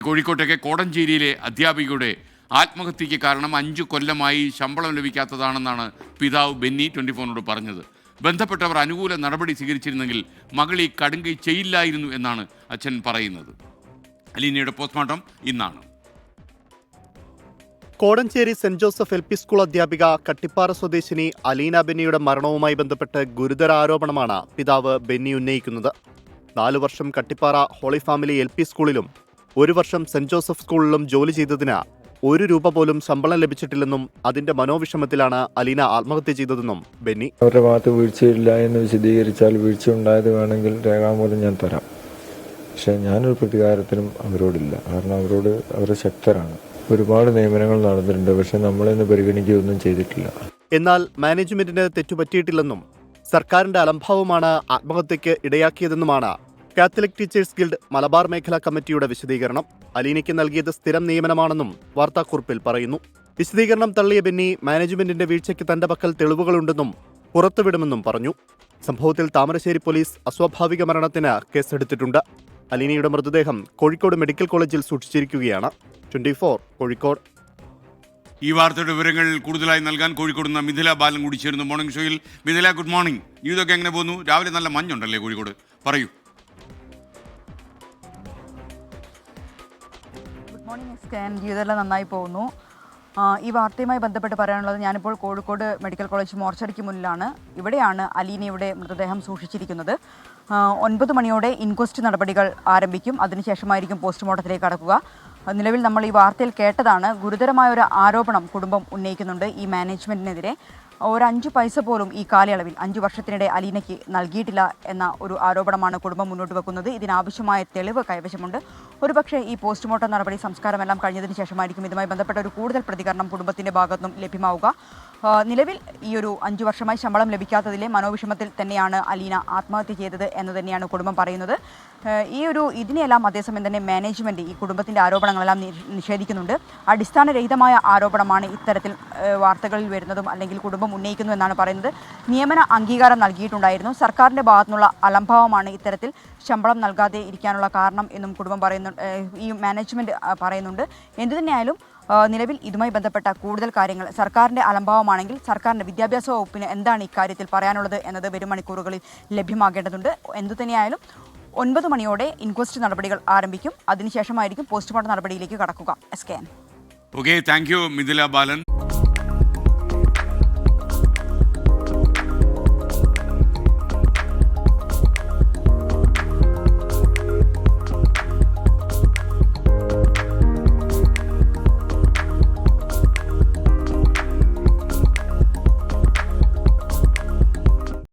കോഴിക്കോട്ടെ കോടഞ്ചേരിയിലെ അധ്യാപികയുടെ ആത്മഹത്യയ്ക്ക് കാരണം 5 കൊല്ലമായി ശമ്പളം ലഭിക്കാത്തതാണെന്നാണ് പിതാവ് ബെന്നി 24നോട് പറഞ്ഞത്. ബന്ധപ്പെട്ടവർ അനുകൂല നടപടി സ്വീകരിച്ചിരുന്നെങ്കിൽ മകൾ ഈ കടുങ്കൈ ചെയ്യില്ലായിരുന്നു എന്നാണ് അച്ഛൻ പറയുന്നത്. അലീനയുടെ പോസ്റ്റ്മോർട്ടം ഇന്നാണ്. Kodanchery saint Joseph L P school അധ്യാപിക കട്ടിപ്പാറ സ്വദേശിനി അലീന ബെന്നിയുടെ മരണവുമായി ബന്ധപ്പെട്ട് ഗുരുതര ആരോപണമാണ് പിതാവ് ബെന്നി ഉന്നയിക്കുന്നത്. 4 വർഷം Kattipara holy family L P സ്കൂളിലും 1 വർഷം സെന്റ് ജോസഫ് സ്കൂളിലും ജോലി ചെയ്തതിന് 1 രൂപ പോലും ശമ്പളം ലഭിച്ചിട്ടില്ലെന്നും അതിന്റെ മനോവിഷമത്തിലാണ് അലീന ആത്മഹത്യ ചെയ്തതെന്നും ബെന്നി. അവരുടെ ഭാഗത്ത് വീഴ്ചയില്ല എന്ന് വിശദീകരിച്ചാൽ വീഴ്ച ഉണ്ടായത് വേണമെങ്കിൽ രേഖാമൂലം ഞാൻ തരാം. പക്ഷേ ഞാനൊരു പ്രതികാരത്തിനും അവരോടില്ല. കാരണം അവർ ശക്തരാണ്. ഒരുപാട് നിയമനങ്ങൾ നടന്നിട്ടുണ്ട്. പക്ഷെ നമ്മളെന്ന് പരിഗണിക്കുകയൊന്നും ചെയ്തിട്ടില്ല. എന്നാൽ മാനേജ്മെന്റിന് തെറ്റുപറ്റിയിട്ടില്ലെന്നും സർക്കാരിന്റെ അലംഭാവമാണ് ആത്മഹത്യയ്ക്ക് ഇടയാക്കിയതെന്നുമാണ് കാത്തലിക് ടീച്ചേഴ്സ് ഗിൽഡ് മലബാർ മേഖലാ കമ്മിറ്റിയുടെ വിശദീകരണം. അലീനയ്ക്ക് നൽകിയത് സ്ഥിരം നിയമനമാണെന്നും വാർത്താക്കുറിപ്പിൽ പറയുന്നു. വിശദീകരണം തള്ളിയ ബെന്നി മാനേജ്മെന്റിന്റെ വീഴ്ചയ്ക്ക് തന്റെ പക്കൽ തെളിവുകളുണ്ടെന്നും പുറത്തുവിടുമെന്നും പറഞ്ഞു. സംഭവത്തിൽ താമരശ്ശേരി പോലീസ് അസ്വാഭാവിക മരണത്തിന് കേസെടുത്തിട്ടുണ്ട്. അലീനയുടെ മൃതദേഹം കോഴിക്കോട് മെഡിക്കൽ കോളേജിൽ സൂക്ഷിച്ചിരിക്കുകയാണ്. 24 കോഴിക്കോട്. ഈ വാർത്തയുടെ വിവരങ്ങൾ കൂടുതലായി നൽകാൻ കോഴിക്കോട് നിന്ന് മിഥില ബാലൻ കൂടി ചേരുന്നു മോർണിംഗ് ഷോയിൽ. Mithila, good morning. ഇതൊക്കെ എങ്ങനെ പോകുന്നു? രാവിലെ നല്ല മഞ്ഞുണ്ടല്ലേ കോഴിക്കോട്? പറയൂ. Good morning scan. ജീവിതമെല്ലാം നന്നായി പോകുന്നു. ഈ വാർത്തയുമായി ബന്ധപ്പെട്ട് പറയാനുള്ളത്, ഞാനിപ്പോൾ കോഴിക്കോട് മെഡിക്കൽ കോളേജ് മോർച്ചറിക്ക് മുന്നിലാണ്. ഇവിടെയാണ് അലീനയുടെ മൃതദേഹം സൂക്ഷിച്ചിരിക്കുന്നത്. 9 മണിയോടെ ഇൻക്വസ്റ്റ് നടപടികൾ ആരംഭിക്കും. അതിനുശേഷമായിരിക്കും പോസ്റ്റ്മോർട്ടത്തിലേക്ക് കടക്കുക. നിലവിൽ നമ്മൾ ഈ വാർത്തയിൽ കേട്ടതാണ്. ഗുരുതരമായ ഒരു ആരോപണം കുടുംബം ഉന്നയിക്കുന്നുണ്ട് ഈ മാനേജ്മെൻറ്റിനെതിരെ. ഒരു 5 പൈസ പോലും ഈ കാലയളവിൽ 5 വർഷത്തിനിടെ അലീനയ്ക്ക് നൽകിയിട്ടില്ല എന്ന ഒരു ആരോപണമാണ് കുടുംബം മുന്നോട്ട് വെക്കുന്നത്. ഇതിനാവശ്യമായ തെളിവ് കൈവശമുണ്ട്. ഒരുപക്ഷെ ഈ പോസ്റ്റ്മോർട്ടം നടപടി സംസ്കാരമെല്ലാം കഴിഞ്ഞതിന് ശേഷമായിരിക്കും ഇതുമായി ബന്ധപ്പെട്ട ഒരു കൂടുതൽ പ്രതികരണം കുടുംബത്തിൻ്റെ ഭാഗത്തുനിന്നും ലഭ്യമാവുക. നിലവിൽ ഈ ഒരു 5 വർഷമായി ശമ്പളം ലഭിക്കാത്തതിലെ മനോവിഷമത്തിൽ തന്നെയാണ് അലീന ആത്മഹത്യ ചെയ്തത് എന്ന് തന്നെയാണ് കുടുംബം പറയുന്നത്. ഇതിനെല്ലാം അതേസമയം തന്നെ മാനേജ്മെൻറ്റ് ഈ കുടുംബത്തിൻ്റെ ആരോപണങ്ങളെല്ലാം നിഷേധിക്കുന്നുണ്ട്. അടിസ്ഥാനരഹിതമായ ആരോപണമാണ് ഇത്തരത്തിൽ വാർത്തകളിൽ വരുന്നതും അല്ലെങ്കിൽ കുടുംബം ഉന്നയിക്കുന്നു എന്നാണ് പറയുന്നത്. നിയമന അംഗീകാരം നൽകിയിട്ടുണ്ടായിരുന്നു. സർക്കാരിൻ്റെ ഭാഗത്തുനിന്നുള്ള അലംഭാവമാണ് ഇത്തരത്തിൽ ശമ്പളം നൽകാതെ ഇരിക്കാനുള്ള കാരണം എന്നും കുടുംബം ഈ മാനേജ്മെൻറ്റ് പറയുന്നുണ്ട്. എന്തുതന്നെയായാലും നിലവിൽ ഇതുമായി ബന്ധപ്പെട്ട കൂടുതൽ കാര്യങ്ങൾ സർക്കാരിൻ്റെ അലംഭാവമാണെങ്കിൽ സർക്കാരിൻ്റെ വിദ്യാഭ്യാസ വകുപ്പിന് എന്താണ് ഇക്കാര്യത്തിൽ പറയാനുള്ളത് എന്നത് വരും മണിക്കൂറുകളിൽ ലഭ്യമാകേണ്ടതുണ്ട്. എന്തുതന്നെയായാലും 9 മണിയോടെ ഇൻക്വസ്റ്റ് നടപടികൾ ആരംഭിക്കും. അതിനുശേഷമായിരിക്കും പോസ്റ്റ്മോർട്ടം നടപടിയിലേക്ക് കടക്കുക. എസ്കെൻ. Okay, thank you Mithila Balan.